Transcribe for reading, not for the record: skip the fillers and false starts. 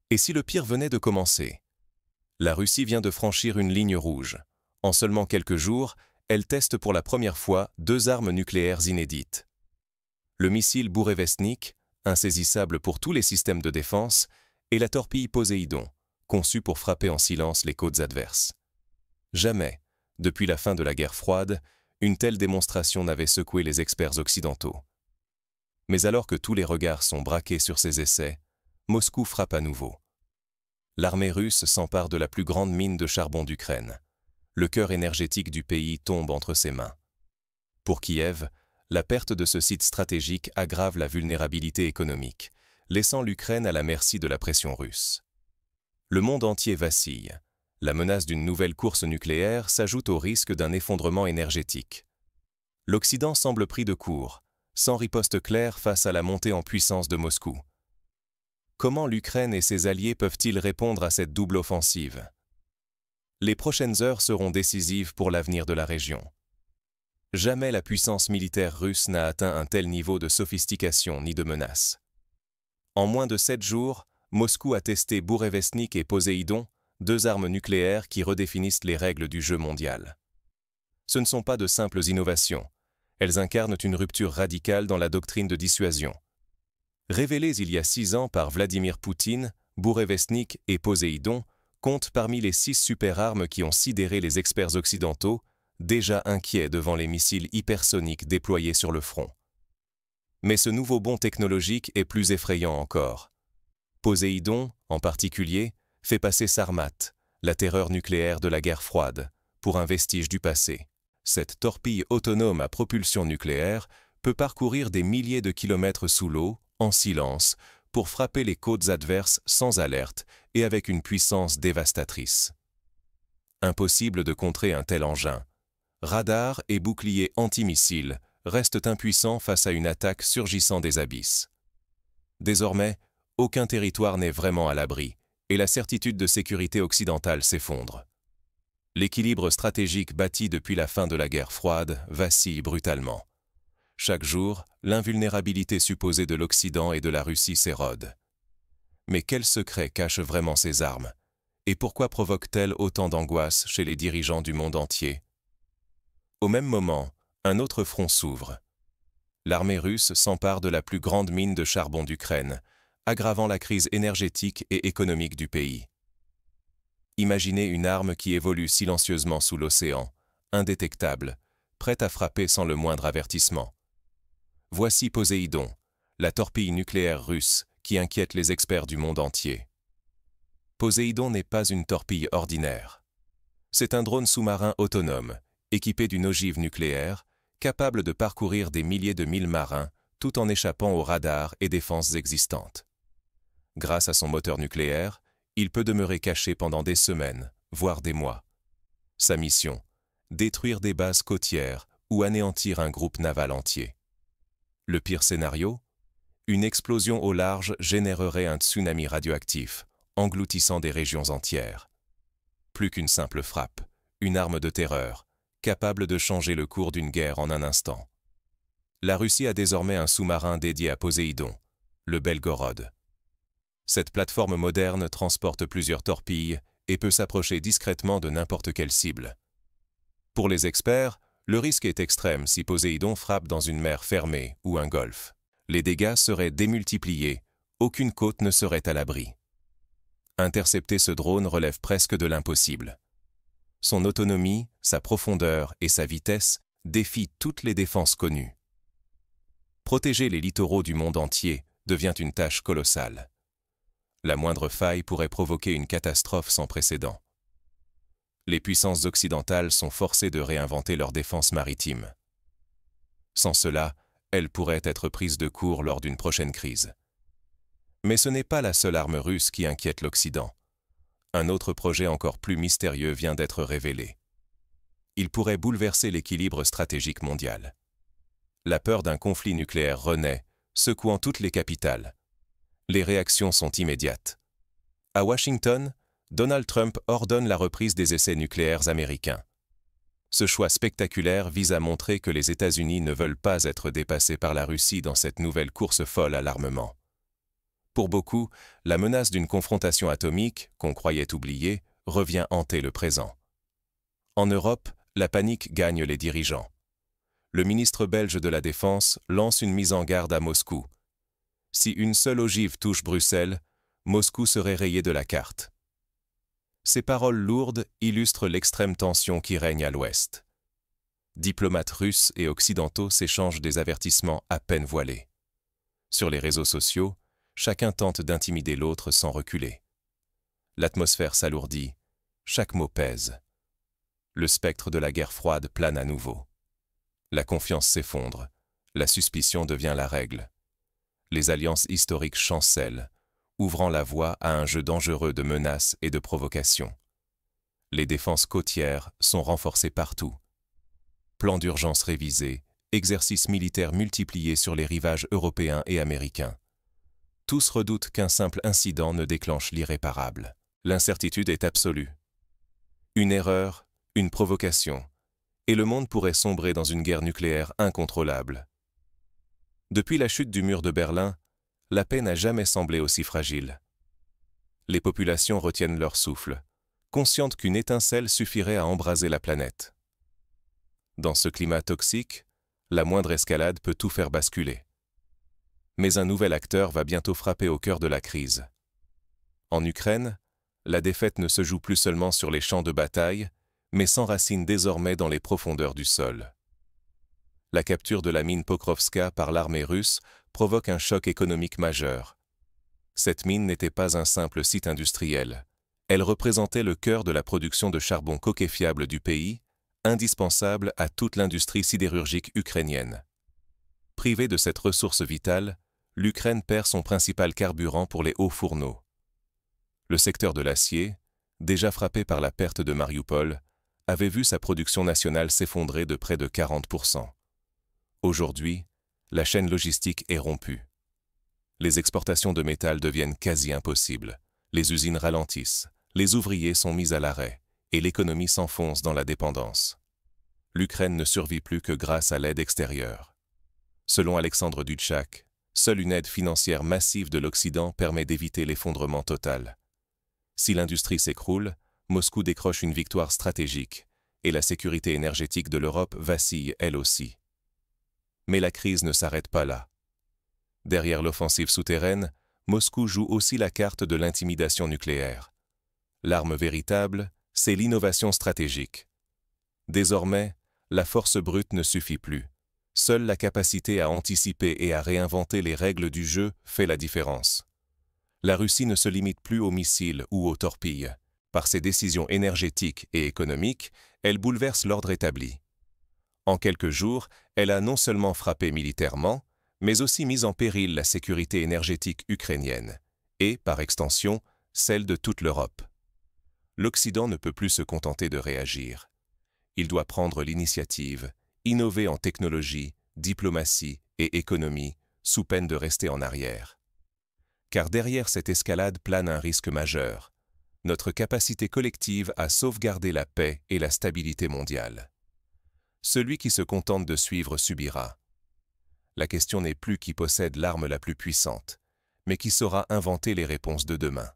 Et si le pire venait de commencer? La Russie vient de franchir une ligne rouge. En seulement quelques jours, elle teste pour la première fois 2 armes nucléaires inédites. Le missile Bourevestnik, insaisissable pour tous les systèmes de défense, et la torpille Poséidon, conçue pour frapper en silence les côtes adverses. Jamais, depuis la fin de la guerre froide, une telle démonstration n'avait secoué les experts occidentaux. Mais alors que tous les regards sont braqués sur ces essais, Moscou frappe à nouveau. L'armée russe s'empare de la plus grande mine de charbon d'Ukraine. Le cœur énergétique du pays tombe entre ses mains. Pour Kiev, la perte de ce site stratégique aggrave la vulnérabilité économique, laissant l'Ukraine à la merci de la pression russe. Le monde entier vacille. La menace d'une nouvelle course nucléaire s'ajoute au risque d'un effondrement énergétique. L'Occident semble pris de court, sans riposte claire face à la montée en puissance de Moscou. Comment l'Ukraine et ses alliés peuvent-ils répondre à cette double offensive? Les prochaines heures seront décisives pour l'avenir de la région. Jamais la puissance militaire russe n'a atteint un tel niveau de sophistication ni de menace. En moins de 7 jours, Moscou a testé Bourevestnik et Poséidon, 2 armes nucléaires qui redéfinissent les règles du jeu mondial. Ce ne sont pas de simples innovations. Elles incarnent une rupture radicale dans la doctrine de dissuasion. Révélées il y a 6 ans par Vladimir Poutine, Bourevestnik et Poséidon comptent parmi les 6 super-armes qui ont sidéré les experts occidentaux, déjà inquiets devant les missiles hypersoniques déployés sur le front. Mais ce nouveau bond technologique est plus effrayant encore. Poséidon, en particulier, fait passer Sarmat, la terreur nucléaire de la guerre froide, pour un vestige du passé. Cette torpille autonome à propulsion nucléaire peut parcourir des milliers de kilomètres sous l'eau, en silence, pour frapper les côtes adverses sans alerte et avec une puissance dévastatrice. Impossible de contrer un tel engin. Radars et boucliers antimissiles restent impuissants face à une attaque surgissant des abysses. Désormais, aucun territoire n'est vraiment à l'abri, et la certitude de sécurité occidentale s'effondre. L'équilibre stratégique bâti depuis la fin de la guerre froide vacille brutalement. Chaque jour, l'invulnérabilité supposée de l'Occident et de la Russie s'érode. Mais quel secret cachent vraiment ces armes? Et pourquoi provoquent-elles autant d'angoisse chez les dirigeants du monde entier? Au même moment, un autre front s'ouvre. L'armée russe s'empare de la plus grande mine de charbon d'Ukraine, aggravant la crise énergétique et économique du pays. Imaginez une arme qui évolue silencieusement sous l'océan, indétectable, prête à frapper sans le moindre avertissement. Voici Poséidon, la torpille nucléaire russe qui inquiète les experts du monde entier. Poséidon n'est pas une torpille ordinaire. C'est un drone sous-marin autonome, équipé d'une ogive nucléaire, capable de parcourir des milliers de milles marins tout en échappant aux radars et défenses existantes. Grâce à son moteur nucléaire, il peut demeurer caché pendant des semaines, voire des mois. Sa mission, détruire des bases côtières ou anéantir un groupe naval entier. Le pire scénario? Une explosion au large générerait un tsunami radioactif, engloutissant des régions entières. Plus qu'une simple frappe, une arme de terreur, capable de changer le cours d'une guerre en un instant. La Russie a désormais un sous-marin dédié à Poséidon, le Belgorod. Cette plateforme moderne transporte plusieurs torpilles et peut s'approcher discrètement de n'importe quelle cible. Pour les experts, le risque est extrême si Poséidon frappe dans une mer fermée ou un golfe. Les dégâts seraient démultipliés, aucune côte ne serait à l'abri. Intercepter ce drone relève presque de l'impossible. Son autonomie, sa profondeur et sa vitesse défient toutes les défenses connues. Protéger les littoraux du monde entier devient une tâche colossale. La moindre faille pourrait provoquer une catastrophe sans précédent. Les puissances occidentales sont forcées de réinventer leur défense maritime. Sans cela, elles pourraient être prises de court lors d'une prochaine crise. Mais ce n'est pas la seule arme russe qui inquiète l'Occident. Un autre projet encore plus mystérieux vient d'être révélé. Il pourrait bouleverser l'équilibre stratégique mondial. La peur d'un conflit nucléaire renaît, secouant toutes les capitales. Les réactions sont immédiates. À Washington, Donald Trump ordonne la reprise des essais nucléaires américains. Ce choix spectaculaire vise à montrer que les États-Unis ne veulent pas être dépassés par la Russie dans cette nouvelle course folle à l'armement. Pour beaucoup, la menace d'une confrontation atomique, qu'on croyait oubliée, revient hanter le présent. En Europe, la panique gagne les dirigeants. Le ministre belge de la Défense lance une mise en garde à Moscou. Si une seule ogive touche Bruxelles, Moscou serait rayé de la carte. Ces paroles lourdes illustrent l'extrême tension qui règne à l'Ouest. Diplomates russes et occidentaux s'échangent des avertissements à peine voilés. Sur les réseaux sociaux, chacun tente d'intimider l'autre sans reculer. L'atmosphère s'alourdit, chaque mot pèse. Le spectre de la guerre froide plane à nouveau. La confiance s'effondre, la suspicion devient la règle. Les alliances historiques chancellent, ouvrant la voie à un jeu dangereux de menaces et de provocations. Les défenses côtières sont renforcées partout. Plans d'urgence révisés, exercices militaires multipliés sur les rivages européens et américains. Tous redoutent qu'un simple incident ne déclenche l'irréparable. L'incertitude est absolue. Une erreur, une provocation, et le monde pourrait sombrer dans une guerre nucléaire incontrôlable. Depuis la chute du mur de Berlin, la paix n'a jamais semblé aussi fragile. Les populations retiennent leur souffle, conscientes qu'une étincelle suffirait à embraser la planète. Dans ce climat toxique, la moindre escalade peut tout faire basculer. Mais un nouvel acteur va bientôt frapper au cœur de la crise. En Ukraine, la défaite ne se joue plus seulement sur les champs de bataille, mais s'enracine désormais dans les profondeurs du sol. La capture de la mine Pokrovska par l'armée russe provoque un choc économique majeur. Cette mine n'était pas un simple site industriel. Elle représentait le cœur de la production de charbon coquet-fiable du pays, indispensable à toute l'industrie sidérurgique ukrainienne. Privée de cette ressource vitale, l'Ukraine perd son principal carburant pour les hauts fourneaux. Le secteur de l'acier, déjà frappé par la perte de Mariupol, avait vu sa production nationale s'effondrer de près de 40%. Aujourd'hui, la chaîne logistique est rompue. Les exportations de métal deviennent quasi impossibles. Les usines ralentissent, les ouvriers sont mis à l'arrêt, et l'économie s'enfonce dans la dépendance. L'Ukraine ne survit plus que grâce à l'aide extérieure. Selon Alexandre Dutchak, seule une aide financière massive de l'Occident permet d'éviter l'effondrement total. Si l'industrie s'écroule, Moscou décroche une victoire stratégique, et la sécurité énergétique de l'Europe vacille elle aussi. Mais la crise ne s'arrête pas là. Derrière l'offensive souterraine, Moscou joue aussi la carte de l'intimidation nucléaire. L'arme véritable, c'est l'innovation stratégique. Désormais, la force brute ne suffit plus. Seule la capacité à anticiper et à réinventer les règles du jeu fait la différence. La Russie ne se limite plus aux missiles ou aux torpilles. Par ses décisions énergétiques et économiques, elle bouleverse l'ordre établi. En quelques jours, elle a non seulement frappé militairement, mais aussi mis en péril la sécurité énergétique ukrainienne, et, par extension, celle de toute l'Europe. L'Occident ne peut plus se contenter de réagir. Il doit prendre l'initiative, innover en technologie, diplomatie et économie, sous peine de rester en arrière. Car derrière cette escalade plane un risque majeur, notre capacité collective à sauvegarder la paix et la stabilité mondiale. Celui qui se contente de suivre subira. La question n'est plus qui possède l'arme la plus puissante, mais qui saura inventer les réponses de demain.